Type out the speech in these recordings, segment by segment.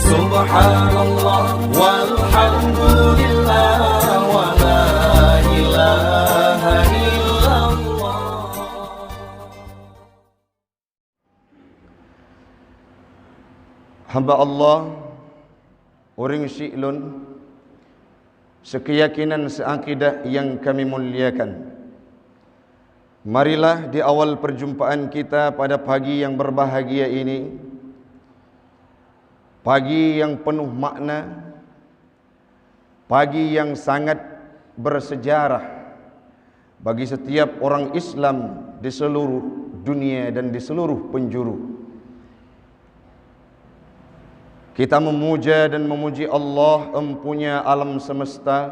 Subhanallah walhamdulillah wa la ilaha illallah. Hamba Allah orang syi'lun sekeyakinan seakidah yang kami muliakan. Marilah di awal perjumpaan kita pada pagi yang berbahagia ini, pagi yang penuh makna, pagi yang sangat bersejarah bagi setiap orang Islam di seluruh dunia dan di seluruh penjuru. Kita memuja dan memuji Allah empunya alam semesta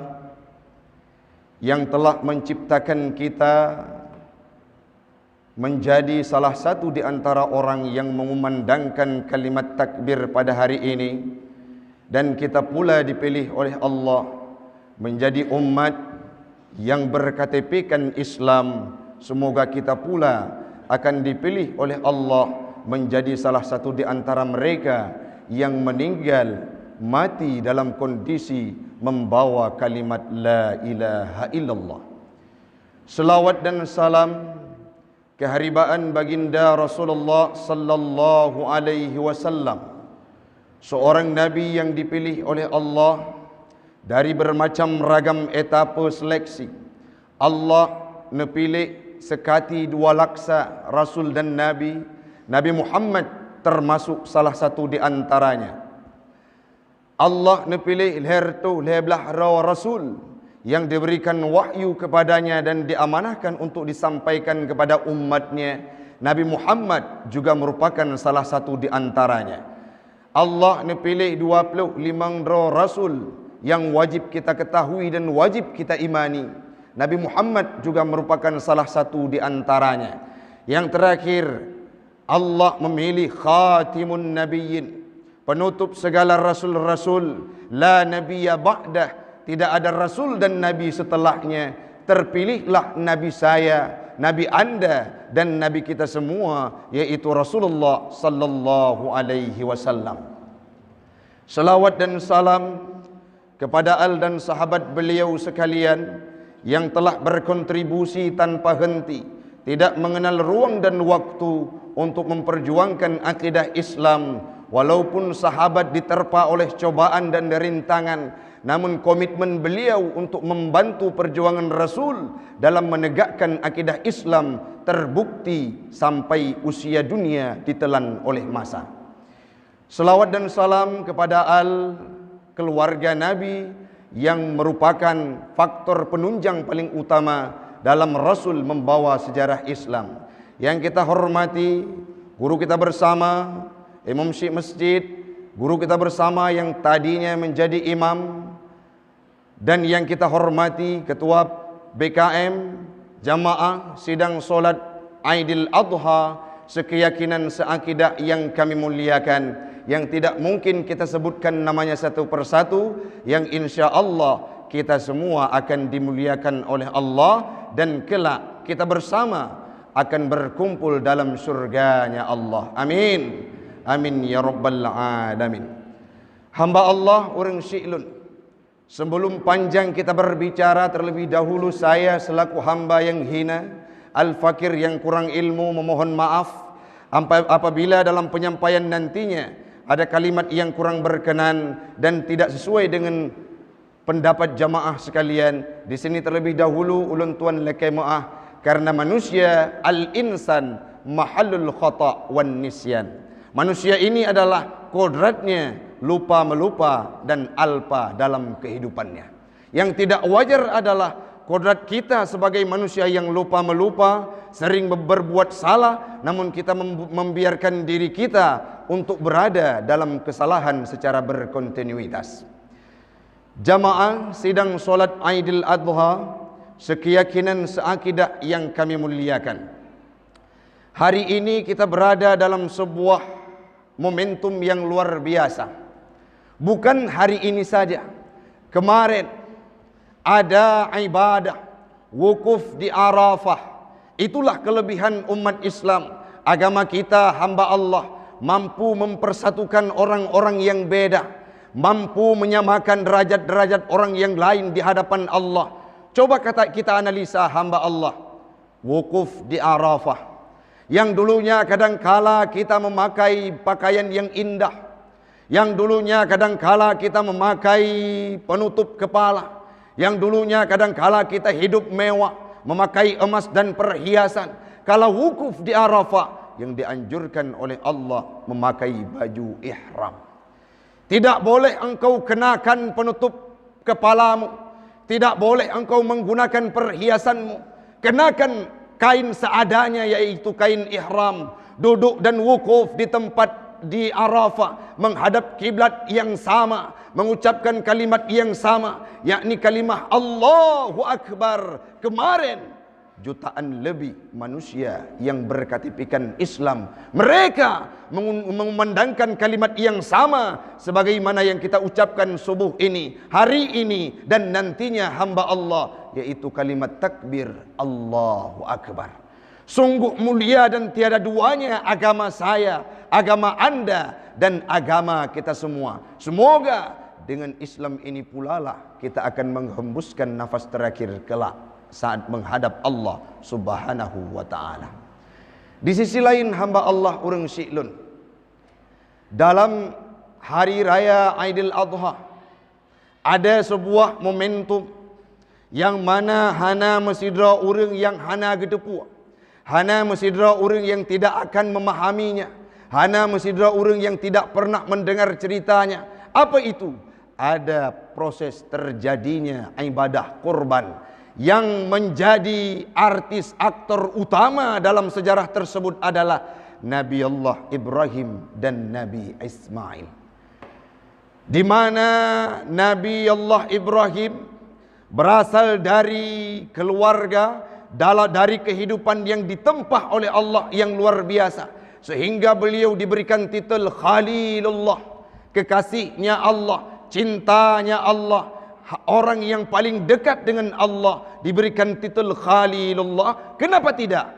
yang telah menciptakan kita menjadi salah satu di antara orang yang mengumandangkan kalimat takbir pada hari ini, dan kita pula dipilih oleh Allah menjadi umat yang berKTP-kan Islam. Semoga kita pula akan dipilih oleh Allah menjadi salah satu di antara mereka yang meninggal mati dalam kondisi membawa kalimat la ilaha illallah. Selawat dan salam keharibaan baginda Rasulullah sallallahu alaihi wasallam, seorang nabi yang dipilih oleh Allah dari bermacam ragam etapa seleksi. Allah nepilih sekati dua laksa rasul dan nabi. Nabi Muhammad termasuk salah satu di antaranya. Allah nepilih leher tu lebelah rawa rasul yang diberikan wahyu kepadanya dan diamanahkan untuk disampaikan kepada umatnya. Nabi Muhammad juga merupakan salah satu di antaranya. Allah nepilih 25 rasul yang wajib kita ketahui dan wajib kita imani. Nabi Muhammad juga merupakan salah satu di antaranya. Yang terakhir, Allah memilih khatimun nabiyyin, penutup segala rasul-rasul. La nabiyya ba'dah, tidak ada rasul dan nabi setelahnya. Terpilihlah nabi saya, nabi anda, dan nabi kita semua, yaitu Rasulullah sallallahu alaihi wasallam. Selawat dan salam kepada al dan sahabat beliau sekalian yang telah berkontribusi tanpa henti, tidak mengenal ruang dan waktu untuk memperjuangkan akidah Islam. Walaupun sahabat diterpa oleh cobaan dan rintangan, namun komitmen beliau untuk membantu perjuangan Rasul dalam menegakkan akidah Islam terbukti sampai usia dunia ditelan oleh masa. Selawat dan salam kepada al keluarga Nabi yang merupakan faktor penunjang paling utama dalam Rasul membawa sejarah Islam. Yang kita hormati guru kita bersama, Imam Syekh Masjid, guru kita bersama yang tadinya menjadi imam, dan yang kita hormati Ketua BKM Jamaah Sidang Solat Aidil Adha, sekeyakinan seakidah yang kami muliakan, yang tidak mungkin kita sebutkan namanya satu persatu, yang insya Allah kita semua akan dimuliakan oleh Allah, dan kelak kita bersama akan berkumpul dalam surganya Allah. Amin. Amin ya rabbal alamin. Hamba Allah orang syi'lun, sebelum panjang kita berbicara, terlebih dahulu saya selaku hamba yang hina, al-fakir yang kurang ilmu, memohon maaf apabila dalam penyampaian nantinya ada kalimat yang kurang berkenan dan tidak sesuai dengan pendapat jamaah sekalian. Di sini terlebih dahulu ulun tuan lekai maaf, karena manusia al-insan mahallul khata' wan nisyan. Manusia ini adalah kodratnya lupa melupa dan alpa dalam kehidupannya. Yang tidak wajar adalah kodrat kita sebagai manusia yang lupa melupa, sering berbuat salah, namun kita membiarkan diri kita untuk berada dalam kesalahan secara berkontinuitas. Jamaah sidang solat Aidil Adha, sekeyakinan seakidah yang kami muliakan. Hari ini kita berada dalam sebuah momentum yang luar biasa. Bukan hari ini saja, kemarin ada ibadah wukuf di Arafah. Itulah kelebihan umat Islam, agama kita hamba Allah. mampu mempersatukan orang-orang yang beda, mampu menyamakan derajat-derajat orang yang lain di hadapan Allah. Coba kita analisa hamba Allah wukuf di Arafah, yang dulunya kadangkala kita memakai pakaian yang indah, yang dulunya kadangkala kita memakai penutup kepala, yang dulunya kadangkala kita hidup mewah, memakai emas dan perhiasan. Kalau wukuf di Arafah, yang dianjurkan oleh Allah memakai baju ihram. Tidak boleh engkau kenakan penutup kepalamu, tidak boleh engkau menggunakan perhiasanmu, kenakan kain seadanya, yaitu kain ihram. Duduk dan wukuf di tempat di Arafah, menghadap kiblat yang sama, mengucapkan kalimat yang sama, yakni kalimah Allahu Akbar. Kemarin jutaan lebih manusia yang berKTP Islam, mereka mengumandangkan kalimat yang sama sebagaimana yang kita ucapkan subuh ini, hari ini dan nantinya hamba Allah, yaitu kalimat takbir Allahu Akbar. Sungguh mulia dan tiada duanya agama saya, agama Anda dan agama kita semua. Semoga dengan Islam ini pula lah kita akan menghembuskan nafas terakhir kelak saat menghadap Allah Subhanahu wa ta'ala. Di sisi lain hamba Allah urang Syi'lun, dalam hari raya Aidil Adha ada sebuah momentum yang mana hana mesidra urang yang hana gedepu, hana mesidra urang yang tidak akan memahaminya, hana mesidra urang yang tidak pernah mendengar ceritanya. Apa itu? Ada proses terjadinya ibadah kurban. Yang menjadi artis aktor utama dalam sejarah tersebut adalah Nabi Allah Ibrahim dan Nabi Ismail. Di mana Nabi Allah Ibrahim berasal dari keluarga, dari kehidupan yang ditempah oleh Allah yang luar biasa, sehingga beliau diberikan titel Khalilullah, kekasihnya Allah, cintanya Allah, orang yang paling dekat dengan Allah, diberikan titel Khalilullah. Kenapa tidak?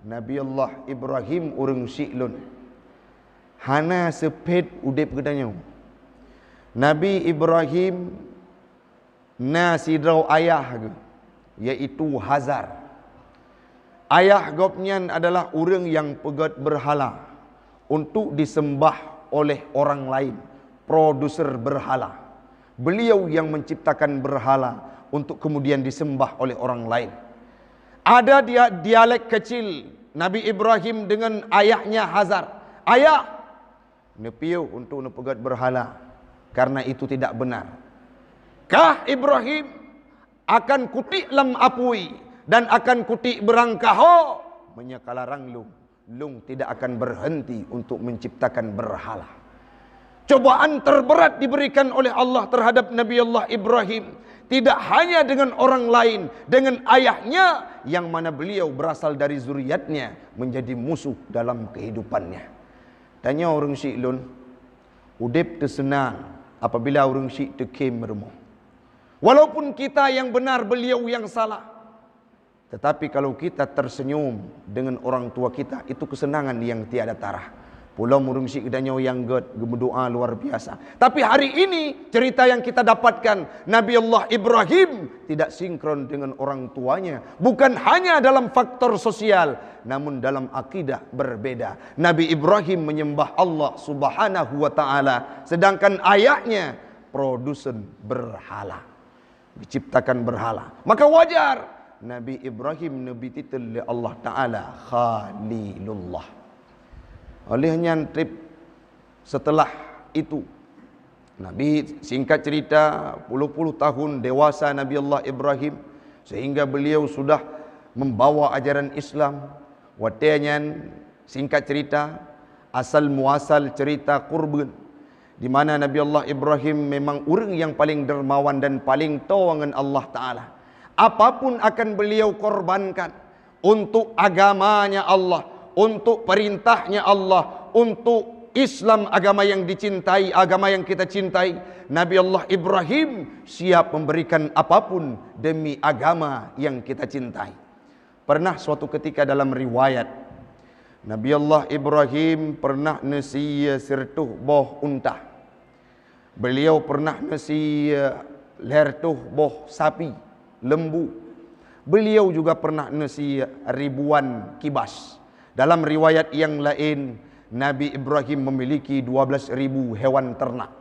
Nabi Allah Ibrahim urang Syi'lun hana sepet udip gedanya. Nabi Ibrahim na sidrau ayah ke, yaitu Hazar. Ayah gopnyan adalah urang yang pegat berhala untuk disembah oleh orang lain, produser berhala. Beliau yang menciptakan berhala untuk kemudian disembah oleh orang lain. Ada dialek kecil Nabi Ibrahim dengan ayahnya Hazar. Ayah, nepiu untuk nepegat berhala, karena itu tidak benar. Kah Ibrahim akan kutik lam apui dan akan kutik berangkaho menyakalarang lung tidak akan berhenti untuk menciptakan berhala. Cobaan terberat diberikan oleh Allah terhadap Nabi Allah Ibrahim, tidak hanya dengan orang lain, dengan ayahnya yang mana beliau berasal dari zuriatnya menjadi musuh dalam kehidupannya. Tanya orang Syi'lun, udip tersenang apabila orang Syi'k terkem merumuh. Walaupun kita yang benar, beliau yang salah. Tetapi kalau kita tersenyum dengan orang tua kita, itu kesenangan yang tiada tarah. Pulau murungsi kedanya yang berdoa luar biasa. Tapi hari ini cerita yang kita dapatkan, Nabi Allah Ibrahim tidak sinkron dengan orang tuanya. Bukan hanya dalam faktor sosial, namun dalam akidah berbeda. Nabi Ibrahim menyembah Allah Subhanahu wa ta'ala, sedangkan ayahnya produsen berhala, diciptakan berhala. Maka wajar Nabi Ibrahim Nabi titel oleh Allah Ta'ala Khalilullah. Olehnya trip setelah itu, Nabi singkat cerita puluh-puluh tahun dewasa Nabi Allah Ibrahim, sehingga beliau sudah membawa ajaran Islam. Watenya singkat cerita asal muasal cerita kurban, di mana Nabi Allah Ibrahim memang orang yang paling dermawan dan paling tahu dengan Allah Ta'ala. Apapun akan beliau korbankan untuk agamanya Allah, untuk perintahnya Allah, untuk Islam, agama yang dicintai, agama yang kita cintai. Nabi Allah Ibrahim siap memberikan apapun demi agama yang kita cintai. Pernah suatu ketika dalam riwayat, Nabi Allah Ibrahim pernah nasiya sertuh boh unta. Beliau pernah nasiya lertuh boh sapi, lembu. Beliau juga pernah nasiya ribuan kibas. Dalam riwayat yang lain, Nabi Ibrahim memiliki 12.000 hewan ternak.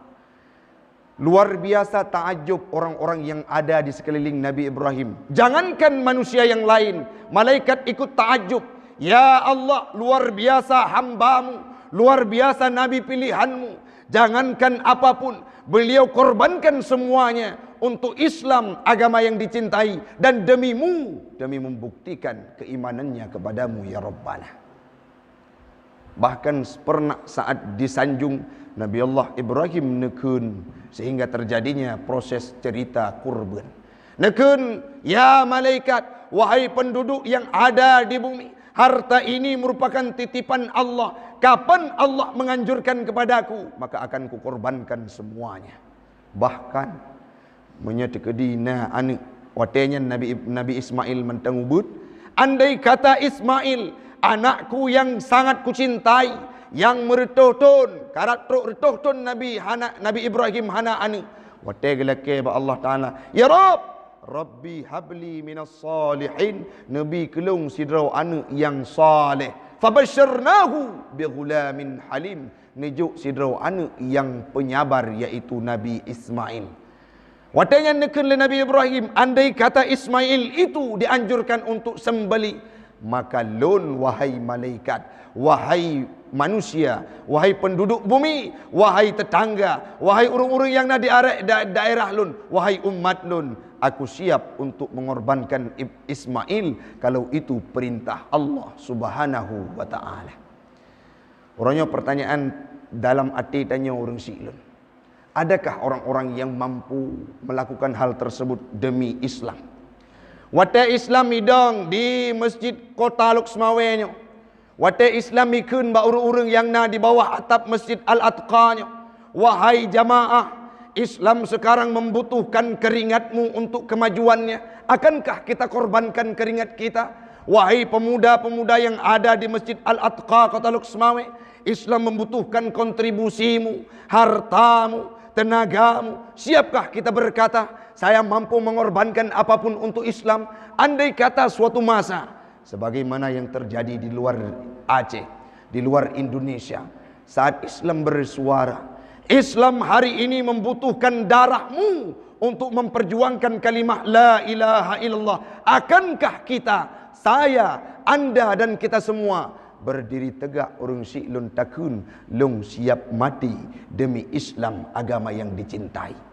Luar biasa takjub orang-orang yang ada di sekeliling Nabi Ibrahim. Jangankan manusia yang lain, malaikat ikut takjub. Ya Allah, luar biasa hamba-Mu, luar biasa Nabi pilihan-Mu. Jangankan apapun, beliau korbankan semuanya untuk Islam, agama yang dicintai, dan demi-Mu, demi membuktikan keimanannya kepadamu ya Rabbana. Bahkan pernah saat disanjung, Nabi Allah Ibrahim nekun sehingga terjadinya proses cerita kurban. Nekun, ya malaikat, wahai penduduk yang ada di bumi, harta ini merupakan titipan Allah. Kapan Allah menganjurkan kepadaku, maka akan kukorbankan semuanya. Bahkan menyetekadina anak watenya Nabi Ismail mentengubut, andai kata Ismail, anakku yang sangat kucintai, yang meretuhtun karakter retuhtun Nabi Ibrahim hana ani wate gelake ba Allah Taala, ya Rabbi habli minas salihin, Nabi kelung sidrau anak yang saleh, fabasyarnahu bighulamin halim, nijuk sidrau anak yang penyabar iaitu Nabi Ismail. Watanya nekun le Nabi Ibrahim, andai kata Ismail itu dianjurkan untuk sembeli, maka lun wahai malaikat, wahai manusia, wahai penduduk bumi, wahai tetangga, wahai urung-urung yang ada di daerah lun, wahai umat lun, aku siap untuk mengorbankan Ismail kalau itu perintah Allah Subhanahu wa taala. Orangnya pertanyaan dalam hati tanya orang silun, adakah orang-orang yang mampu melakukan hal tersebut demi Islam? Wate Islam idong di Masjid Kota Luxmawenyo, wate Islam ikun ba urung-urung yang na di bawah atap Masjid Al-Atqanyo. Wahai jamaah, Islam sekarang membutuhkan keringatmu untuk kemajuannya. Akankah kita korbankan keringat kita? Wahai pemuda-pemuda yang ada di Masjid Al-Atqa Kota Luxmawe, Islam membutuhkan kontribusimu, hartamu, tenagamu. Siapkah kita berkata, saya mampu mengorbankan apapun untuk Islam? Andai kata suatu masa, sebagaimana yang terjadi di luar Aceh, di luar Indonesia, saat Islam bersuara, Islam hari ini membutuhkan darahmu untuk memperjuangkan kalimah la ilaha illallah. Akankah kita, saya, anda dan kita semua berdiri tegak urung si'lun takun lung siap mati demi Islam, agama yang dicintai?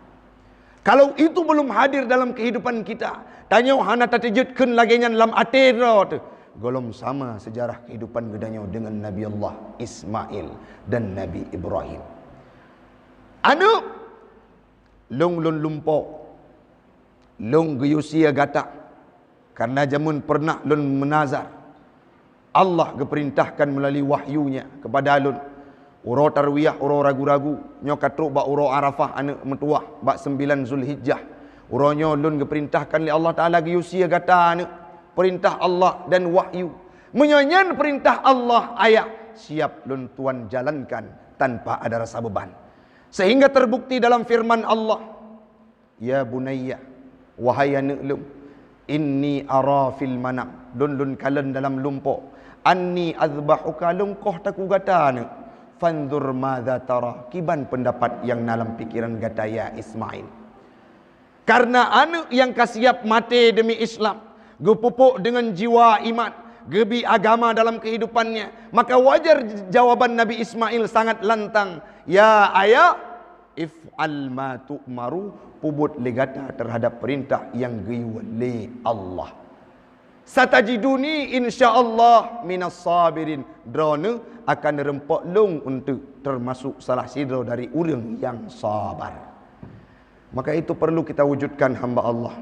Kalau itu belum hadir dalam kehidupan kita, tanya hana tatijutkeun lagenya dalam atira tu, golom sama sejarah kehidupan gedanya dengan Nabi Allah Ismail dan Nabi Ibrahim. Anu lung lumpo, lung geyusia gata, karena jamun pernah lun menazar. Allah geperintahkan melalui wahyunya kepada lun, uro tarwiyah, uro ragu-ragu, nyokatruk ba uro Arafah anak metuah ba 9 Zulhijjah. Uronyo lun geperintahkan oleh Allah Taala geyusia gata anak, perintah Allah dan wahyu. Menyanyian perintah Allah ayat siap lun tuan jalankan tanpa ada rasa beban. Sehingga terbukti dalam firman Allah, ya bunayya, wahai anak lum, inni ara fil manam, lun kalen dalam lumpo, anni azbahuka lum koh taku gata anak, fanzur madza tara, kiban pendapat yang dalam pikiran gata ya Ismail. Karena anak yang kasiap mati demi Islam, gepupuk dengan jiwa iman, gebi agama dalam kehidupannya, maka wajar jawaban Nabi Ismail sangat lantang, ya ayah, if'al ma tu'maru, pubut legata terhadap perintah yang giwali Allah. Satajiduni insyaallah minas sabirin, drone akan rempok long untuk termasuk salah sidro dari orang yang sabar. Maka itu perlu kita wujudkan hamba Allah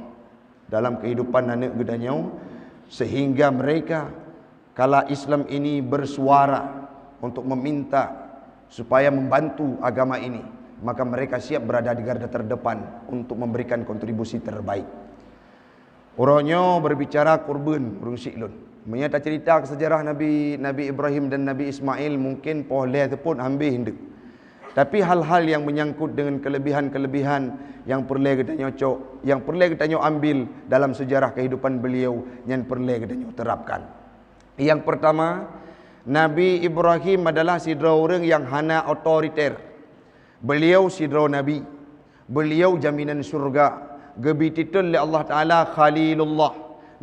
dalam kehidupan anak gedanyau, sehingga mereka kala Islam ini bersuara untuk meminta supaya membantu agama ini, maka mereka siap berada di garda terdepan untuk memberikan kontribusi terbaik. Orangnya berbicara kurban urung si'lun, Menyata cerita sejarah Nabi Ibrahim dan Nabi Ismail mungkin boleh pun ambil hendak. Tapi hal-hal yang menyangkut dengan kelebihan-kelebihan yang perlu kita nyocok, yang perlu kita ambil dalam sejarah kehidupan beliau, yang perlu kita terapkan. Yang pertama, Nabi Ibrahim adalah sidra orang yang hana otoriter. Beliau sidra Nabi. Beliau jaminan syurga. Gebititul oleh Allah Ta'ala Khalilullah.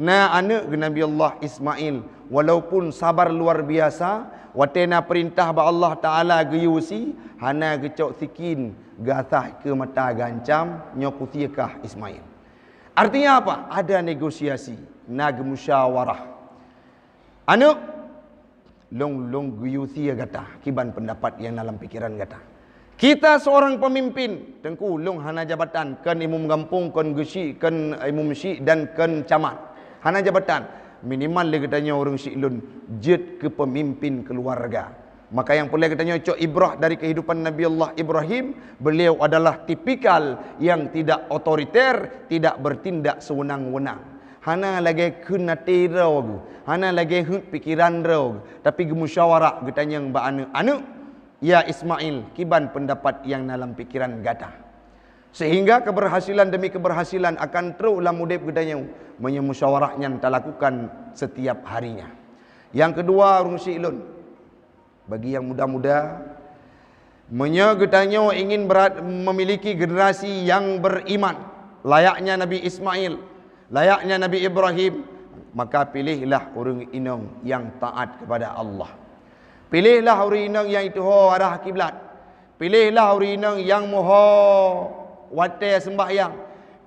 Na anak Nabi Allah Ismail. Walaupun sabar luar biasa, watena perintah ba Allah Ta'ala geyusi, hana gecok sikin, gathah ke mata gancam, nyokutiakah Ismail. Artinya apa? Ada negosiasi, nag musyawarah. Anak, long geyusi gata, kiban pendapat yang dalam pikiran gata. Kita seorang pemimpin, tengku long hana jabatan, kan imum gampung, kan gesi, kan imum syik dan kan camat. Hana jabatan. Minimal dia katanya orang syi'lun jet ke pemimpin keluarga. Maka yang boleh katanya cok ibrah dari kehidupan Nabi Allah Ibrahim, beliau adalah tipikal yang tidak otoriter, tidak bertindak sewenang-wenang. Hana lagi kena terau, hana lagi pikiran rau, tapi gemusyawarah katanya yang anu ya Ismail, kiban pendapat yang dalam pikiran gata. Sehingga keberhasilan demi keberhasilan akan terulah mudib gedanya menyemusyawarahnya kita lakukan setiap harinya. Yang kedua, urung syi'lun. Bagi yang muda-muda, gedanya ingin memiliki generasi yang beriman, layaknya Nabi Ismail, layaknya Nabi Ibrahim, maka pilihlah orang inang yang taat kepada Allah. Pilihlah orang inang yang itu arah kiblat. Pilihlah orang inang yang moho watai sembahyang.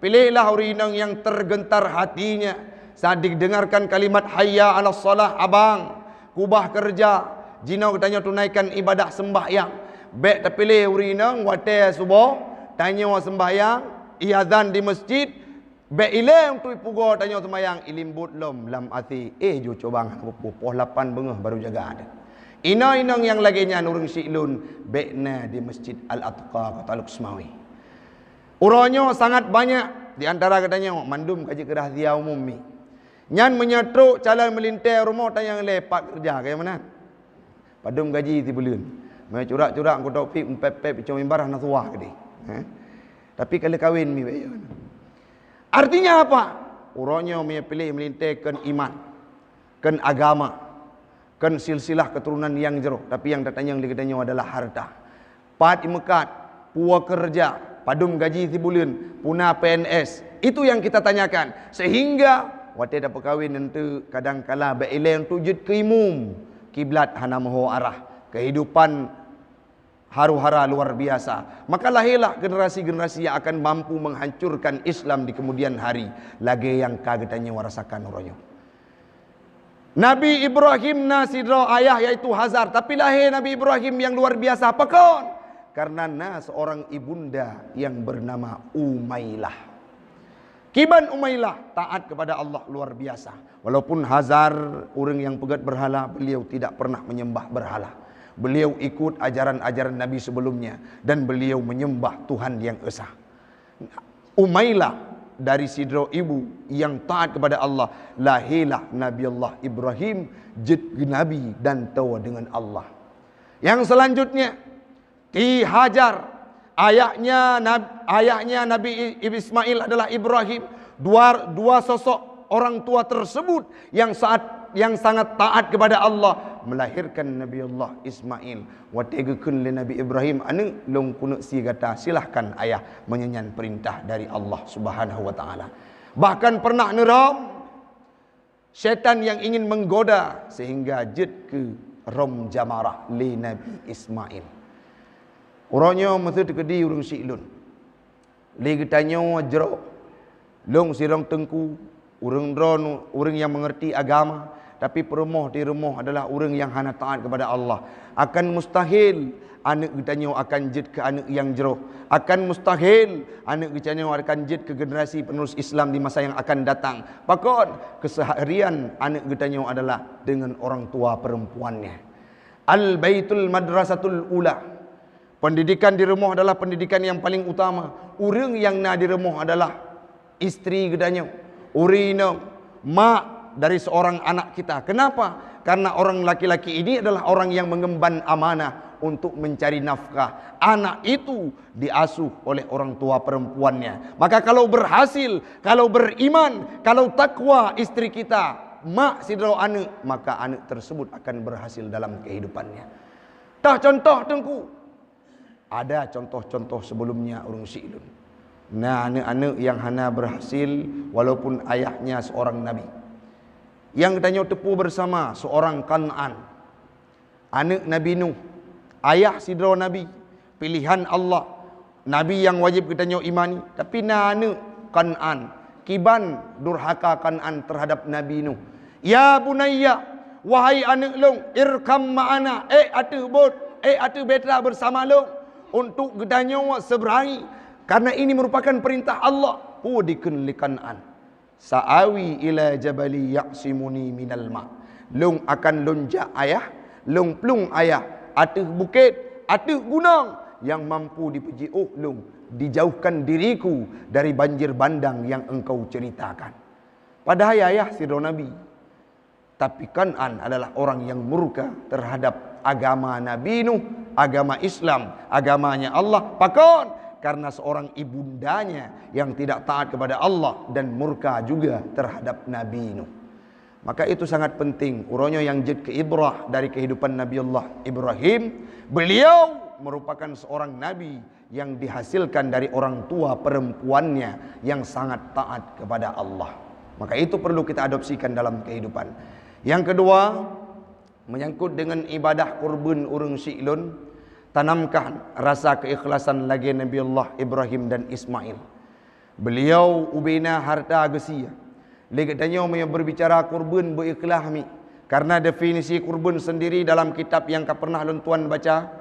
Pilihlah orang yang tergentar hatinya saat didengarkan kalimat hayya 'alas salah, abang kubah kerja jinau tanya tunaikan ibadah sembahyang. Baik terpilih orang watai subuh tanya sembahyang, iazan di masjid, baik ilang tu pugo tanya sembahyang, ilimbut lom lam ati jo cobang poh 8 bengah baru jaga ada. Inang yang laginya nurung syi'lun baikna di Masjid Al-Atqa Kota Luqsmawi. Uronyo sangat banyak. Di antara katanya mandum kaji kerahsia umum ni. Nyan menyetruk calon melintai rumah tanya lepak kerja kayak mana? Padum gaji ti bulan. Mai curak-curak ko topik pep-pep cuma imbarah nasuah ke dia. Tapi kalau kahwin mi bayo. Artinya apa? Uronyo pilih melintai kan iman, kan agama, kan silsilah keturunan yang jero. Tapi yang datanya yang dikatanya adalah harta. Pat imekat, puak kerja, padum gaji tibulan, puna PNS. Itu yang kita tanyakan. Sehingga watai dapat kahwin nanti kadang-kala beileng tujud ke imum, kiblat hana mahu arah. Kehidupan haru-hara luar biasa. Maka lahirlah generasi-generasi yang akan mampu menghancurkan Islam di kemudian hari. Lagi yang kagetanya warasakan uronyo. Nabi Ibrahim nasidro ayah yaitu Hazar. Tapi lahir Nabi Ibrahim yang luar biasa. Apa kon? Karena seorang ibunda yang bernama Umailah. Kiban Umailah taat kepada Allah luar biasa. Walaupun Hazar orang yang pegat berhala, beliau tidak pernah menyembah berhala. Beliau ikut ajaran-ajaran Nabi sebelumnya dan beliau menyembah Tuhan yang esa. Umailah dari sidro ibu yang taat kepada Allah, lahirlah Nabi Allah Ibrahim jid Nabi dan tawa dengan Allah. Yang selanjutnya Ki Hajar, ayahnya Nabi Ismail adalah Ibrahim. Dua sosok orang tua tersebut yang sangat taat kepada Allah melahirkan Nabi Allah Ismail. Wategekeun le Nabi Ibrahim anu long kuno si kata silahkan ayah menyenyan perintah dari Allah Subhanahu wa taala. Bahkan pernah neram syaitan yang ingin menggoda sehingga jid ke rom jamarah le Nabi Ismail. Orangnya mesti tekedi urang syi'lun. Lagi tanya jero. Long sirang tengku, urang dron, urang yang mengerti agama, tapi peremoh di rumah adalah urang yang hana taat kepada Allah. Akan mustahil anak kitanya akan jid ke anak yang jero. Akan mustahil anak kitanya akan jid ke generasi penerus Islam di masa yang akan datang. Pakon keseharian anak kitanya adalah dengan orang tua perempuannya. Al-Baitul Madrasatul Ula. Pendidikan di rumah adalah pendidikan yang paling utama. Orang yang nak di rumah adalah isteri gedanya, urina, mak, dari seorang anak kita. Kenapa? Karena orang laki-laki ini adalah orang yang mengemban amanah untuk mencari nafkah. Anak itu diasuh oleh orang tua perempuannya. Maka kalau berhasil, kalau beriman, kalau takwa istri kita, mak sidro anak, maka anak tersebut akan berhasil dalam kehidupannya. Dah contoh tengku. Ada contoh-contoh sebelumnya urang Silun. Nah, anak-anak yang hana berhasil walaupun ayahnya seorang nabi. Yang tanya tepu bersama seorang Kan'an, anak Nabi Nuh, ayah sidro nabi, pilihan Allah, nabi yang wajib kita imani. Tapi anak Kan'an, kiban durhaka Kan'an terhadap Nabi Nuh. Ya bunayya, wahai anak long, irkam ma'ana, atu bot, atu beta bersama long untuk gedanyo seberangi. Karena ini merupakan perintah Allah. Pudikan li Kan'an, sa'awi ila jabali ya'simuni minal ma'. Long akan lonjak ayah, long plung ayah, atuh bukit, atuh gunung yang mampu dipuji. Oh long, dijauhkan diriku dari banjir bandang yang engkau ceritakan. Padahal ayah sidro Nabi. Tapi Kan'an adalah orang yang murka terhadap agama Nabi Nuh, agama Islam, agamanya Allah. Pakon karena seorang ibundanya yang tidak taat kepada Allah dan murka juga terhadap Nabi Nuh. Maka itu sangat penting. Uronyo yang jid keibrah dari kehidupan Nabi Allah Ibrahim. Beliau merupakan seorang nabi yang dihasilkan dari orang tua perempuannya yang sangat taat kepada Allah. Maka itu perlu kita adopsikan dalam kehidupan. Yang kedua, menyangkut dengan ibadah kurban urang Silun. Tanamkan rasa keikhlasan lagi Nabi Allah Ibrahim dan Ismail. Beliau ubina harta gesia. Lagi tanya berbicara kurban berikhlas mi. Karena definisi kurban sendiri dalam kitab yang pernah tuan baca.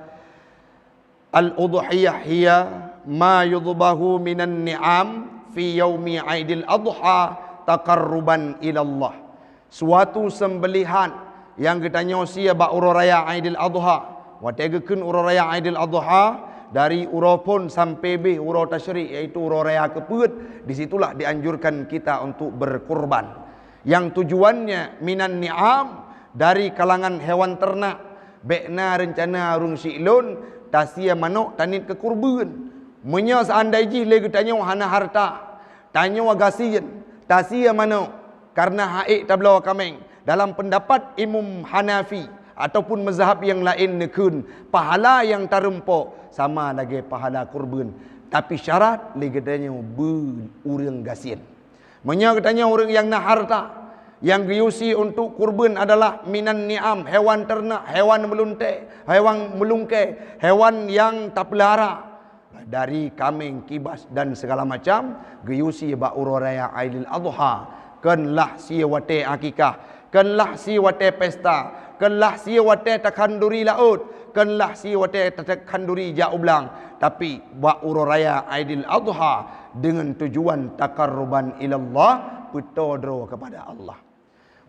Al-udhiyah hiya ma yudbahu minan ni'am fi yaumi Aidil Adha taqarruban ila Allah. Suatu sembelihan yang ditanya sia ba uraya Aidil Adha. Wategekeun uro raya Aidil Adha dari uro pon sampai be uro tasyrik, yaitu uro raya kepeut. Disitulah dianjurkan kita untuk berkurban. Yang tujuannya minan ni'am, dari kalangan hewan ternak. Bekna rencana urang Silun tasia manok tanit ke kurban. Menya seandai jih lagi tanya hana harta, tanya gasian tasia manok karena haik tablaw kameng. Dalam pendapat Imam Hanafi ataupun mazhab yang lain nekun pahala yang tarempok sama lagi pahala kurban, tapi syarat legedanya urang gasien. Menya katanya orang yang nak harta yang diusi untuk kurban adalah minan ni'am, hewan ternak, hewan melunte, hewan melungke, hewan yang tak pelihara dari kambing, kibas dan segala macam. Geyusi ba uraya Aidil Adha, kenlah si wate akikah, kenlah si wate pesta, kenlah si wate takanduri laut, kenlah si wate takanduri jaublang. Tapi ba uraya Aidil Adha dengan tujuan takarruban ilallah, petodro kepada Allah.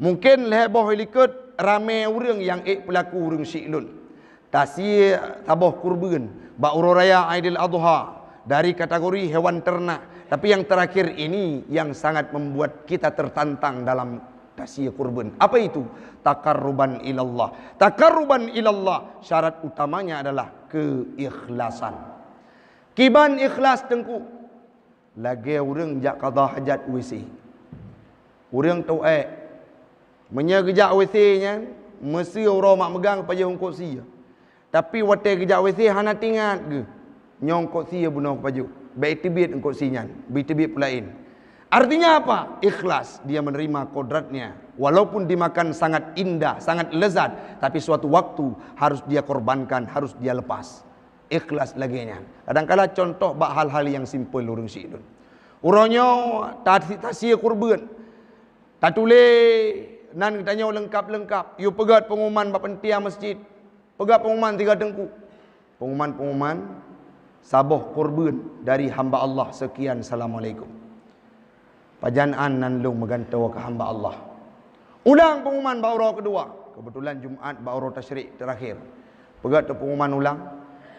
Mungkin leboh likut ramai orang yang pelaku urang Silun. Tasi taboh kurban ba uraya Aidil Adha dari kategori hewan ternak. Tapi yang terakhir ini yang sangat membuat kita tertantang dalam tasiyah kurban. Apa itu? Takarruban ilallah. Takarruban ilallah, syarat utamanya adalah keikhlasan. Kiban ikhlas tengku. Lagi orang jak qada hajat WC. Orang tahu menya gejak WC nya mesti orang mak megang pajak ongkot sia. Tapi wate gejak WC hana tingat ke. Nyongkot sia bunuh paju. Baik tibit engkot sinyan, baik tibit pulain. Artinya apa? Ikhlas. Dia menerima kodratnya. Walaupun dimakan sangat indah, sangat lezat, tapi suatu waktu harus dia korbankan, harus dia lepas. Ikhlas laginya. Kadang-kadang contoh bak hal-hal yang simple urang Silun. Uronyo tasiyah kurban. Tatule nan tanya lengkap-lengkap. You pegat pengumuman bak pentia masjid. Pegat pengumuman 3 tengku. Pengumuman saboh kurban dari hamba Allah sekian, assalamualaikum. Pajanaan nan long megantau ke hamba Allah. Ulang pengumuman bauro kedua. Kebetulan Jumaat bauro tasyrik terakhir. Pegat tu pengumuman ulang.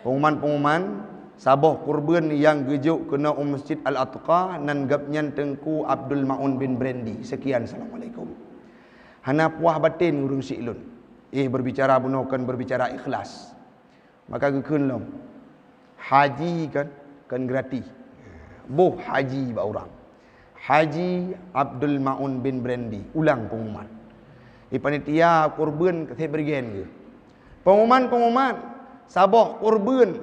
Pengumuman saboh kurban yang gejuk kena Masjid Al-Atqa nan gapnyan tengku Abdul Maun bin Brandy. Sekian, assalamualaikum. hana puah batin urang siklun. Berbicara bunukan berbicara ikhlas. Maka gekeun lom. Haji kan gratis. Boh haji ba orang. Haji Abdul Maun bin Brandy ulang pengumuman. Panitia kurban ke bergen ke. Pengumuman sabah kurban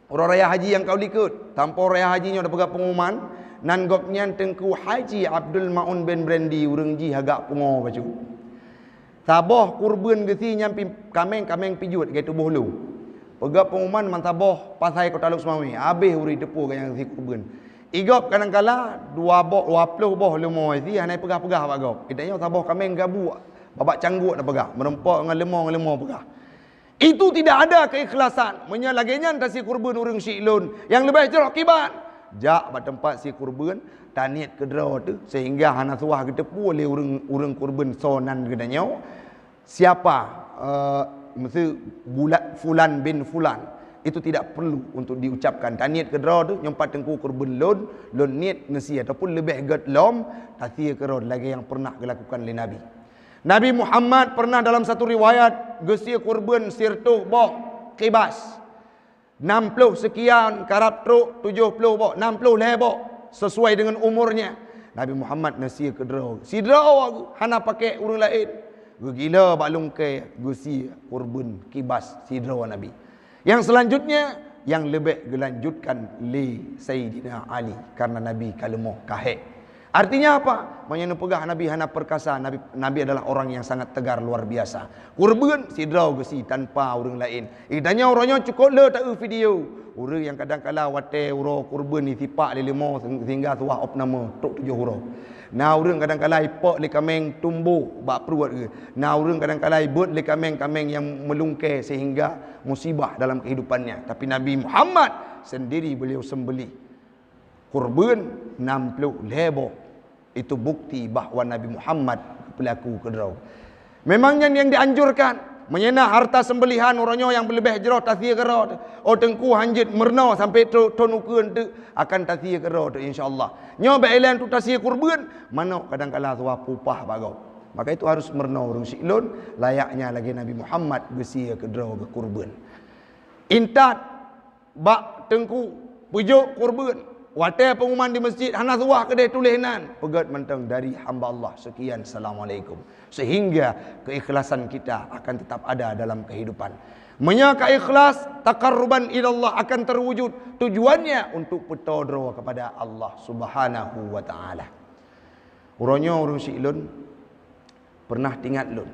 orang raya haji yang kau likut tanpa raya hajinya dah pegang pengumuman nan gopnya tengku Haji Abdul Maun bin Brandy urang ji hagak pungo baju. Sabah kurban gesi nyampi kameng pijut ke tubuh lu. Pegang pengumuman man sabah pasai Kota Luk Semawi. Habis uri depu ke yang si kurban. Igop kadang-kala 20 boh lemah si hanai pegah-pegah pak gop. Kitanya sabah kameng gabu babak canggut dah pegah, merempak dengan lemah pegah. Itu tidak ada keikhlasan. Menyalaginya tak si kurban urang siklun yang lebih cerok kibat. Jak pada tempat si kurban taniat kedra tu sehingga hana suah getepu oleh urang kurban sonan gedanya. Siapa mesti bulat fulan bin fulan. Itu tidak perlu untuk diucapkan. Taniat kedra tu nyempat tengku kurban lon niat ngesi ataupun lebih get lom tasir kedra lagi yang pernah dilakukan oleh Nabi. Nabi Muhammad pernah dalam satu riwayat gesia kurban sirtuh boh kibas 60 sekian karab truk 70 boh 60 lebok sesuai dengan umurnya. Nabi Muhammad nasi kedra sidra hana pakai urang lain gila balung ke gesia kurban kibas sidra Nabi. Yang selanjutnya yang lebih dilanjutkan li Sayyidina Ali karena Nabi kalemah kahek. Artinya apa? Menyenu pegah Nabi hana perkasa. Nabi adalah orang yang sangat tegar luar biasa. Kurban sidrau gesi tanpa orang lain. Idanya orangnya cukup le tak video. Orang yang kadang-kala wate uro kurban ni tipak le lemo sehingga tuah op nama tok 7 huruf. Nah orang kadang-kala ipok le kameng tumbuh bak peruat ke. Nah orang kadang-kala ibut le kameng yang melungkai sehingga musibah dalam kehidupannya. Tapi Nabi Muhammad sendiri beliau sembelih kurban 60 lebok. Itu bukti bahawa Nabi Muhammad pelaku kedrau. Memangnya yang dianjurkan menyena harta sembelihan orangnya yang lebih jerah tasir kerau. Oh tengku hanjit merna sampai tonukeun tu akan tasir kerau tu insya-Allah. Nyo beelan tu tasir kurban mana kadang-kala tua pupah bagau. Maka itu harus merna urang siklun layaknya lagi Nabi Muhammad gesia kedrau ke kurban. Intat bak tengku pujuk kurban. Watai pengumuman di masjid hana suah kedai tulisan pegat mentang dari hamba Allah sekian assalamualaikum sehingga keikhlasan kita akan tetap ada dalam kehidupan. Menyaka ikhlas taqarruban ila Allah akan terwujud tujuannya untuk petodro kepada Allah Subhanahu wa taala. Urangnya urang siklun pernah tingat lun.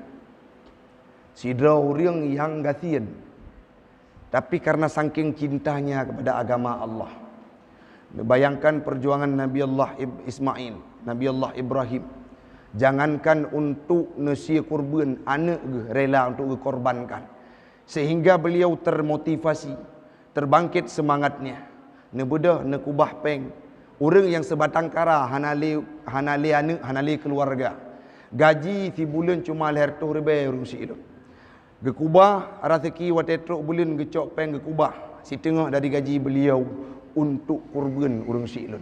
Sidra urang yang gasian tapi karena saking cintanya kepada agama Allah. Bayangkan perjuangan Nabi Allah Ismail, Nabi Allah Ibrahim. Jangankan untuk nasi kurban, anak rela untuk dikorbankan. Sehingga beliau termotivasi, terbangkit semangatnya. Nebedah nekubah peng. Orang yang sebatang kara hanali anak, hanali keluarga. Gaji si bulan cuma leher tu ribai urang si itu. Gekubah rezeki watetruk bulan gecok peng gekubah. Si tengah dari gaji beliau untuk kurban urang siklun.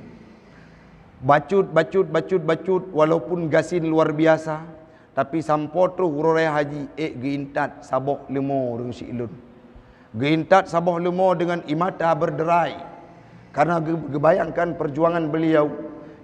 Bacut walaupun gasin luar biasa tapi sampo tu urang haji geintat sabok lemo urang siklun. Geintat sabok lemo dengan imata berderai karena gebayangkan perjuangan beliau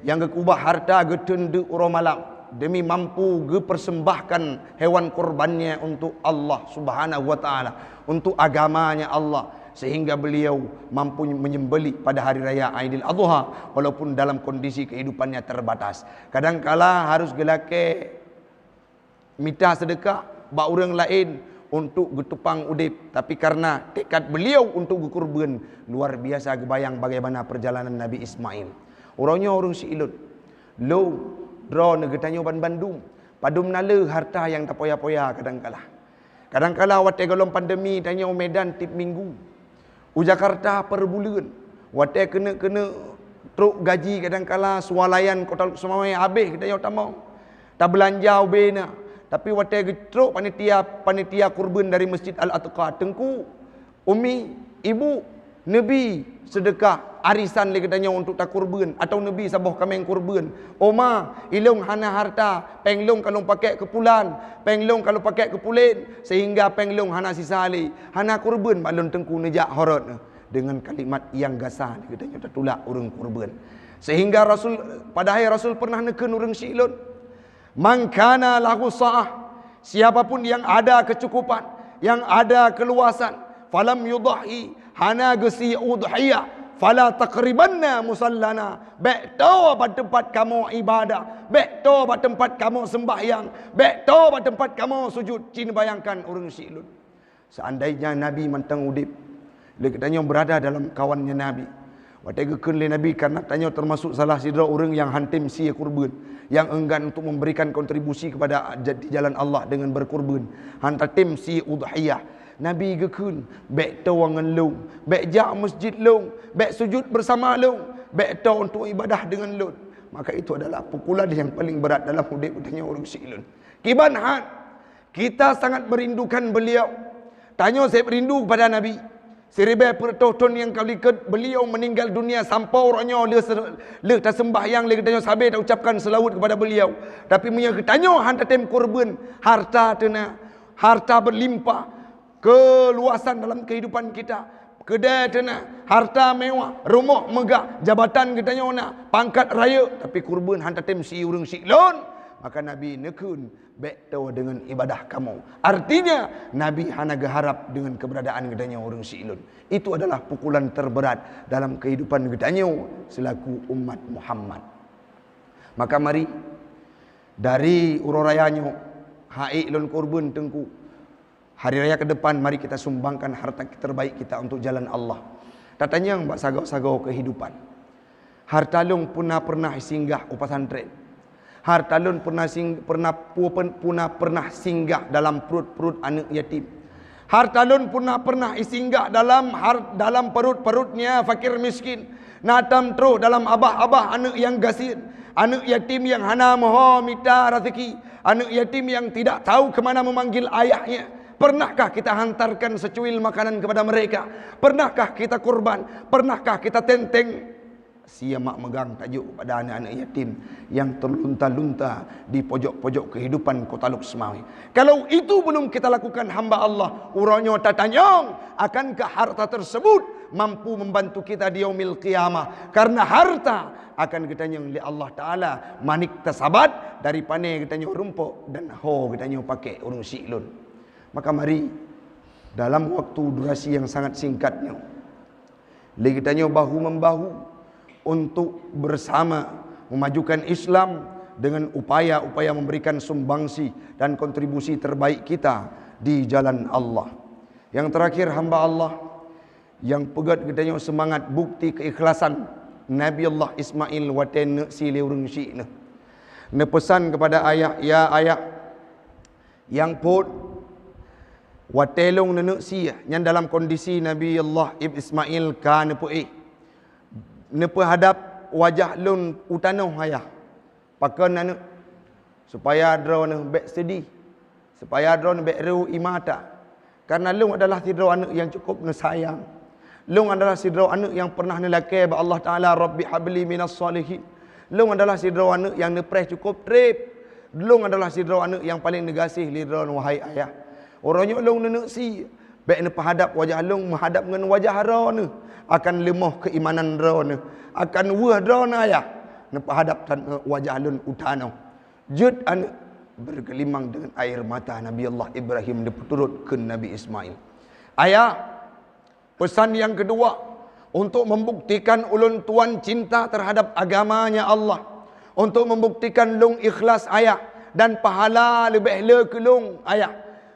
yang gekubah harta getende urang malam demi mampu persembahkan hewan kurbannya untuk Allah Subhanahu wa taala, untuk agamanya Allah. Sehingga beliau mampu menyembelih pada hari raya Aidil Adha walaupun dalam kondisi kehidupannya terbatas. Kadang-kala harus gelake minta sedekah bak orang lain untuk getupang udip, tapi karena tekad beliau untuk berkurban luar biasa. Gebayang bagaimana perjalanan Nabi Ismail. Orangnya orang siklun. Lo draw negetanya Bandung. Padum nala harta yang tak poya-poya kadang-kala. Kadang-kala waktu golong pandemi tanya Medan tip minggu. Jakarta per bulan. Watai kena truk gaji kadang-kala swalayan Kota Luk Semawi habis kita tak mau. Tak belanja ubena. Tapi watai truk panitia kurban dari Masjid Al-Atqa tengku umi ibu nabi sedekah arisan le katanya untuk tak kurban atau nabi sabah kami yang kurban. Oma ilung hana harta, penglung kalau pakai kepulan, penglung kalau pakai kepulen sehingga penglung hana sisa le. Hana kurban balon tengku nejak horot dengan kalimat yang gasah katanya tertulak urang kurban. Sehingga Rasul pada hari Rasul pernah neken urang Syilun. Man kana lahu sa'ah, siapapun yang ada kecukupan, yang ada keluasan, falam yudahi hana gesi udhiyah, fala taqribanna musallana, bekto pada tempat kamu ibadah, bekto pada tempat kamu sembahyang, bekto pada tempat kamu sujud. Cin bayangkan orang Syilun, seandainya Nabi mentang udip, dia katanya berada dalam kawannya Nabi. Waktu ke Nabi karena tanya termasuk salah sidra orang yang hantim sia kurban, yang enggan untuk memberikan kontribusi kepada di jalan Allah dengan berkurban. Hantar tim si udhiyah. Nabi gekun, bek tawangan long, bek jak masjid long, bek sujud bersama long, bek taw untuk ibadah dengan long. Maka itu adalah pukulan yang paling berat dalam hidup katanya orang Syilun. Kiban han, kita sangat merindukan beliau. Tanya saya merindu kepada Nabi. Seribu pertahun yang kali ke beliau meninggal dunia sampai orangnya le tak sembahyang le katanya sabar tak ucapkan selawat kepada beliau. Tapi punya ketanya hantar tem kurban, harta tena, harta berlimpah, keluasan dalam kehidupan kita, kedai tena, harta mewah, rumah megah, jabatan katanya nak, pangkat raya, tapi kurban hantar tem si urang Syilun. Maka Nabi nekun bek tahu dengan ibadah kamu. Artinya Nabi hana geharap dengan keberadaan katanya orang Syilun. Itu adalah pukulan terberat dalam kehidupan katanya selaku umat Muhammad. Maka mari dari ururayanya haik lon kurban tengku hari raya ke depan, mari kita sumbangkan harta terbaik kita untuk jalan Allah. Tatanya mbak sagau-sagau kehidupan. Harta long pernah singgah upasantren. Harta lun pernah singgah dalam perut-perut anak yatim. Harta lun pernah singgah dalam perut-perutnya fakir miskin. Natam terus dalam abah-abah anak yang gasin, anak yatim yang hana moho minta rezeki, anak yatim yang tidak tahu ke mana memanggil ayahnya. Pernahkah kita hantarkan secuil makanan kepada mereka? Pernahkah kita kurban? Pernahkah kita tenteng? Sia mak megang tajuk pada anak-anak yatim yang terlunta-lunta di pojok-pojok kehidupan Kota Luksmawi. Kalau itu belum kita lakukan hamba Allah, urangnya tatanyong, akankah harta tersebut mampu membantu kita di yaumil qiyamah? Karena harta akan kitanyong li Allah Ta'ala manik tasabat dari pane kitanya rumpuk dan ho kitanya pakai urung Syilun. Maka mari dalam waktu durasi yang sangat singkatnya, li kitanya bahu-membahu untuk bersama memajukan Islam dengan upaya-upaya memberikan sumbangsi dan kontribusi terbaik kita di jalan Allah. Yang terakhir hamba Allah yang pegat katanya semangat bukti keikhlasan Nabi Allah Ismail waten si leurung syina. Ne pesan kepada ayah, ya ayah yang pot watelong nenek si yang dalam kondisi Nabi Allah Ismail kan puih nepa hadap wajah lun utanoh ayah pakan anak supaya drone bek sedih, supaya drone bek ru imata, karena lung adalah sidro anak yang cukup nesayang. Lung adalah sidro anak yang pernah nelake ba Allah Taala Rabbi habli minas salihin. Lung adalah sidro anak yang nepres cukup trip. Lung adalah sidro anak yang paling negasih lidron wahai ayah. Orangnya lung nenek si bek nepa hadap wajah lung menghadap dengan wajah rona akan lemah keimanan rona, akan wah rona ayah nepa hadap wajah lun utano. Jud anak bergelimang dengan air mata Nabi Allah Ibrahim diturut ke Nabi Ismail. Ayah, pesan yang kedua untuk membuktikan ulun tuan cinta terhadap agamanya Allah, untuk membuktikan lung ikhlas ayah dan pahala lebih le ke lung ayah.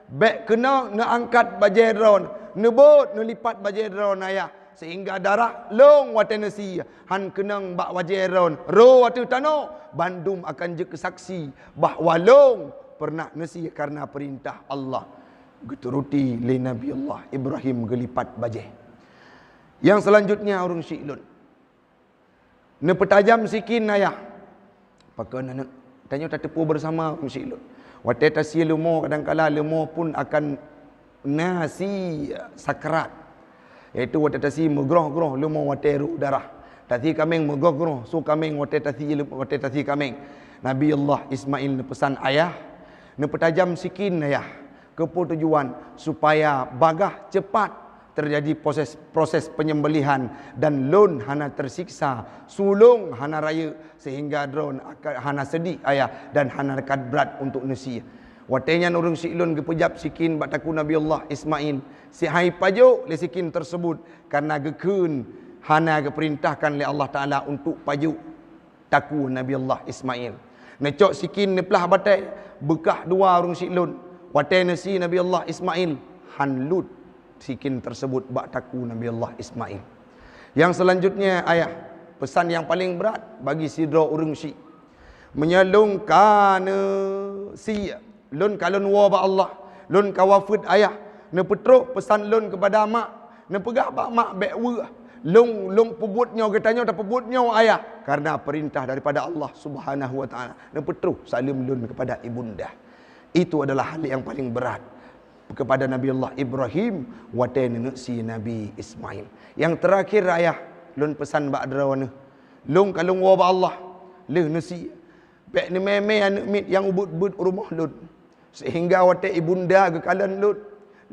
Bek kena angkat bajeron, nebut nelipat bajeron ayah sehingga darah long watenasi han kenang bak wajeron ro watu tano bandum akan je kesaksi bahawa long pernah nasi karena perintah Allah geturuti le Nabi Allah Ibrahim gelipat bajeh. Yang selanjutnya urung Syilun ne petajam sikin ayah pakai anak tanya tak tepu bersama urung Syilun wate tasi lemo kadang-kala lemo pun akan nasi sakrat, iaitu wate tasi megroh-groh lemo wate ru darah. Tati kameng megogro, so kameng wate tati kameng. Nabi Allah Ismail pesan ayah, ne petajam sikin ayah. Kepo tujuan supaya bagah cepat terjadi proses penyembelihan dan lon hana tersiksa, sulung hana raya sehingga drone hana sedih ayah dan hana dekat berat untuk nasi. Watenya urang si lon gepejap sikin bataku Nabi Allah Ismail. Si hai pajuk le sikin tersebut karena gekeun hana geperintahkan oleh Allah Taala untuk pajuk taku Nabi Allah Ismail. Necok sikin neplah batai bekah dua urang si lon. Watai nasi Nabi Allah Ismail hanlut sikin tersebut bak taku Nabi Allah Ismail. Yang selanjutnya ayah, pesan yang paling berat bagi sidra urang si menyalungkan si lun kalun wa ba Allah lun kawafid ayah ne petruk pesan lun kepada mak ne pegah bak mak bek wa long pebutnya katanya tak pebutnya ayah karena perintah daripada Allah Subhanahu wa taala ne petruk salim lun kepada ibunda. Itu adalah hal yang paling berat kepada Nabi Allah Ibrahim watai nenek si Nabi Ismail. Yang terakhir ayah lun pesan bak derawana lung kalung wa ba Allah leh nasi bek ni meme anak mit yang ubut-ubut rumah lun sehingga watai ibunda gekalan lun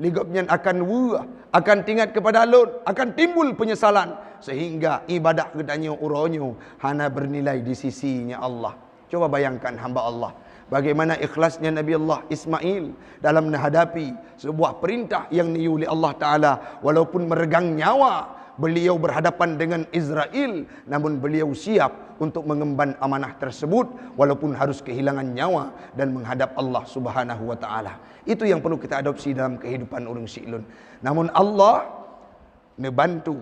ligapnya akan tingkat kepada lun akan timbul penyesalan sehingga ibadah gedanya uronyo hana bernilai di sisinya Allah. Coba bayangkan hamba Allah bagaimana ikhlasnya Nabi Allah Ismail dalam menghadapi sebuah perintah yang diuli Allah Ta'ala. Walaupun meregang nyawa, beliau berhadapan dengan Israel, namun beliau siap untuk mengemban amanah tersebut walaupun harus kehilangan nyawa dan menghadap Allah Subhanahu wa Ta'ala. Itu yang perlu kita adopsi dalam kehidupan urang silun. Namun Allah nebantu.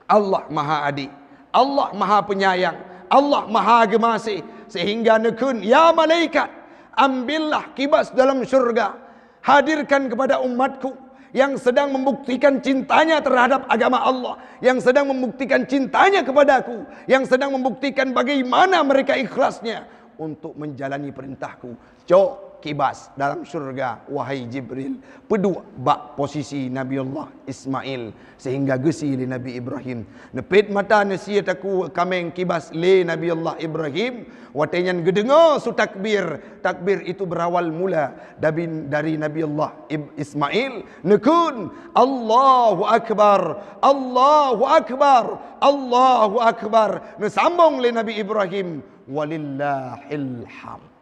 Allah Maha Adik, Allah Maha Penyayang, Allah Maha Gemasih, sehingga nekun ya malaikat ambillah kibas dalam syurga, hadirkan kepada umatku yang sedang membuktikan cintanya terhadap agama Allah, yang sedang membuktikan cintanya kepadaku, yang sedang membuktikan bagaimana mereka ikhlasnya untuk menjalani perintahku. Cok kibas dalam syurga wahai Jibril, pedua bak posisi Nabi Allah Ismail sehingga gesi li Nabi Ibrahim. Nepit mata nasihat aku kameng kibas li Nabi Allah Ibrahim, watenyan gedengar su takbir. Takbir itu berawal mula dari Nabi Allah Ismail nekun Allahu Akbar, Allahu Akbar, Allahu Akbar. Nesambung li Nabi Ibrahim walillahil hamd.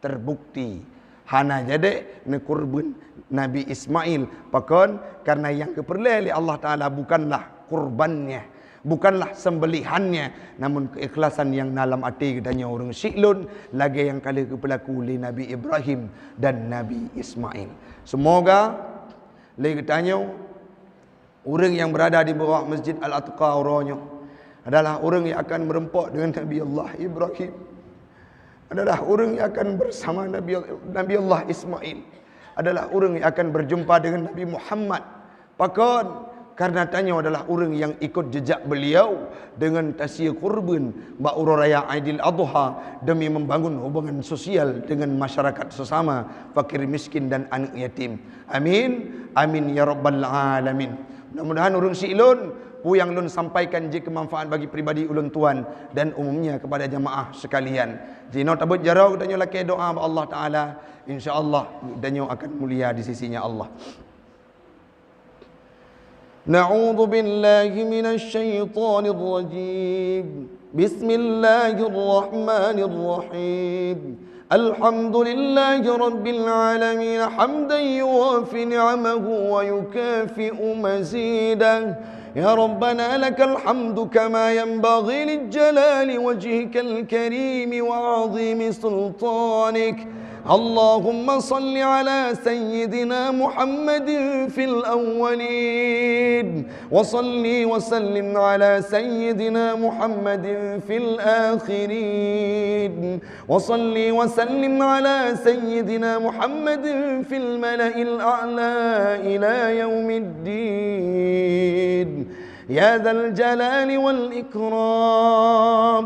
Terbukti hana jadi nekurban Nabi Ismail pakon karena yang keperluan oleh Allah Taala bukanlah kurbannya, bukanlah sembelihannya, namun keikhlasan yang dalam hati kedanya orang silun lagi yang kali kepelaku oleh Nabi Ibrahim dan Nabi Ismail. Semoga lagi ketanya orang yang berada di bawah Masjid Al-Atqa orangnya adalah orang yang akan merempak dengan Nabi Allah Ibrahim, adalah orang yang akan bersama Nabi Allah Ismail, adalah orang yang akan berjumpa dengan Nabi Muhammad. Pakon karena tanya adalah orang yang ikut jejak beliau dengan tasya kurban bak raya Aidil Adha demi membangun hubungan sosial dengan masyarakat sesama, fakir miskin dan anak yatim. Amin, amin ya rabbal alamin. Mudah-mudahan urang silun pu yang lun sampaikan jika manfaat bagi pribadi ulun tuan dan umumnya kepada jamaah sekalian. Jino tabut jarau danyo laki doa Allah Taala, insyaallah danyo akan mulia di sisinya Allah. Na'udzu billahi minasy syaithanir rajim. Bismillahirrahmanirrahim. Alhamdulillahi rabbil alamin hamdan yuwafi ni'amahu wa yukafi'u mazidah. يا ربنا لك الحمد كما ينبغي للجلال وجهك الكريم وعظيم سلطانك. اللهم صل على سيدنا محمد في الأولين وصل وسلم على سيدنا محمد في الآخرين وصل وسلم على سيدنا محمد في الملأ الأعلى إلى يوم الدين. يا ذا الجلال والإكرام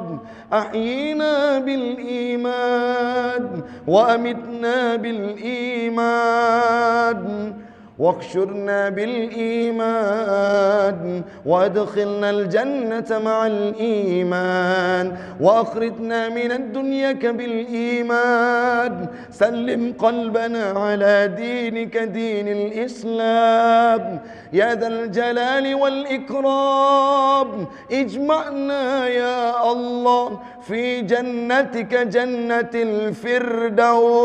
أحينا بالإيمان وأمتنا بالإيمان واحشرنا بالإيمان وادخلنا الجنة مع الإيمان وأخرجنا من الدنيا بالإيمان سلم قلبنا على دينك دين الإسلام يا ذا الجلال والإكرام اجمعنا يا الله في جنتك جنة الفردوس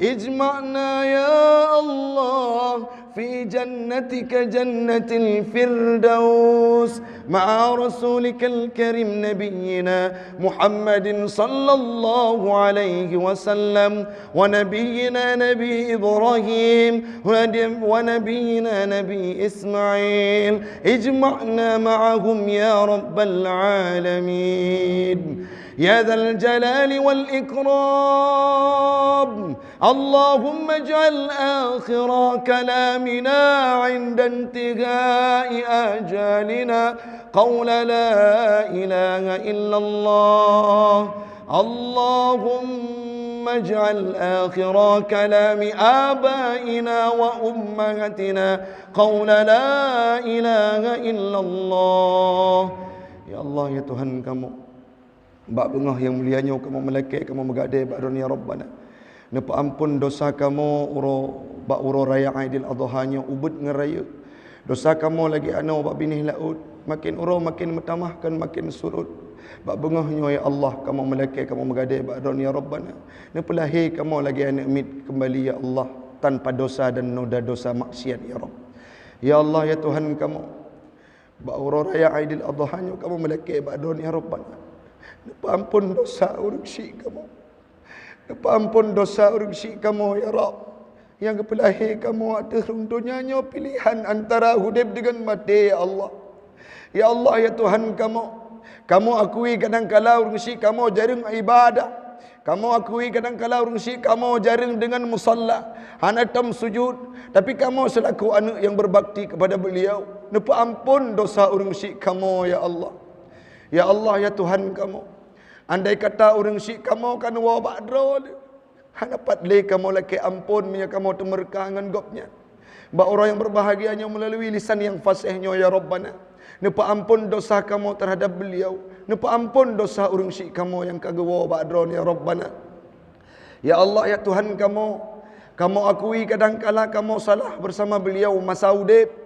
اجمعنا يا الله في جنتك جنة الفردوس مع رسولك الكريم نبينا محمد صلى الله عليه وسلم ونبينا نبي إبراهيم ونبينا نبي إسماعيل اجمعنا معهم يا رب العالمين يا ذا الجلال والإكرام اللهم اجعل آخر كلامنا عند انتهاء آجالنا قول لا إله إلا الله اللهم اجعل آخر كلام آبائنا وأمهاتنا قول لا إله إلا الله. Ya Allah, ya Tuhan kamu, bak bengah yang mulianya kamu melekek kamu megadai bak dunia Rabbana. Napa ampun dosa kamu bak uro raya Aidil Adhanya ubud ngeraya. Dosa kamu lagi ana bak binih laut, makin uro makin metamahkan makin surut. Bak bengahnya ya Allah kamu melekek kamu megadai bak dunia Rabbana. Napa lahir kamu lagi anak mit kembali ya Allah tanpa dosa dan noda dosa maksiat ya Rabb. Ya Allah, ya Tuhan kamu, bak uro raya Aidil Adhanya kamu melekek bak dunia Rabbana. Napa ampun dosa urang syik kamu. Napa ampun dosa urang syik kamu ya Rabb. Yang kepelahir kamu atas dunyanya pilihan antara hidup dengan mati ya Allah. Ya Allah, ya Tuhan kamu, kamu akui kadang-kala urang syik kamu jarang ibadah. Kamu akui kadang-kala urang syik kamu jarang dengan musalla, hanatam sujud, tapi kamu selaku anak yang berbakti kepada beliau. Napa ampun dosa urang syik kamu ya Allah. Ya Allah, ya Tuhan kamu, andai kata orang syik kamu kan wabak drol, hanapat le kamu laki ampun punya kamu temerkangan gopnya. Ba orang yang berbahagianya melalui lisan yang fasihnya ya Rabbana. Napa ampun dosa kamu terhadap beliau. Napa ampun dosa orang syik kamu yang kagak wabak drol ya Rabbana. Ya Allah, ya Tuhan kamu, kamu akui kadang-kala kamu salah bersama beliau masa udip.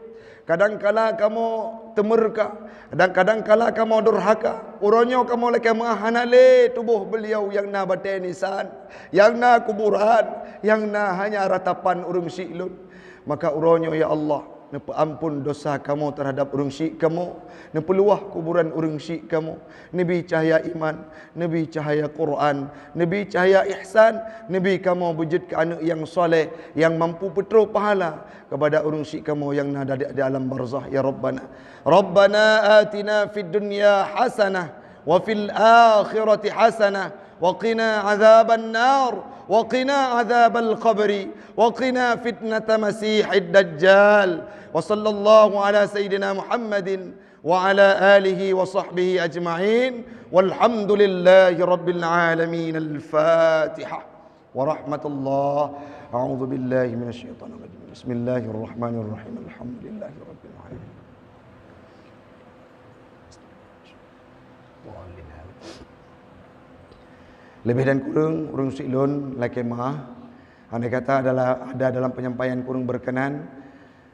Kadang-kala kamu temerka, dan kadang-kala kamu durhaka. Uronyo kamu leka mahanale tubuh beliau yang na batenisan, yang na kuburan, yang na hanya ratapan urung syilun. Maka uronyo ya Allah, napa ampun dosa kamu terhadap urung syik kamu, napa luah kuburan urung syik kamu. Nabi cahaya iman, Nabi cahaya Quran, Nabi cahaya ihsan, Nabi kamu wujud ke anak yang soleh, yang mampu petro pahala kepada urung syik kamu yang ada di alam barzah ya Rabbana. Rabbana atina fid dunya hasanah wa fil akhirati hasanah wa qina azaban nar wa qina azabal qabri wa qina fitnata masihid dajjal. Wa sallallahu ala sayyidina Muhammadin wa ala alihi wa sahbihi ajma'in walhamdulillahi rabbil alamin. Al-Fatihah wa rahmatullah. A'udzu billahi minasyaitonir rajim. Bismillahirrahmanirrahim. Alhamdulillahi rabbil alamin. Lebih dan kurang urang silun laki mah andai kata adalah ada dalam penyampaian kurang berkenan,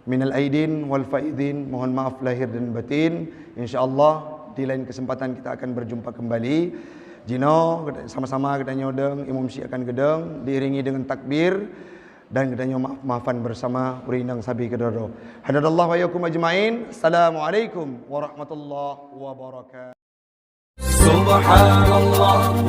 minal aidin wal faidin, mohon maaf lahir dan batin. Insyaallah di lain kesempatan kita akan berjumpa kembali. Jino sama-sama kita nyodeng Imam Syekh akan gedeng diiringi dengan takbir dan kita maafan bersama urinang sabi kedoro. Hadallahu wa yakum ajmain. Assalamualaikum warahmatullahi wabarakatuh. Subhanallah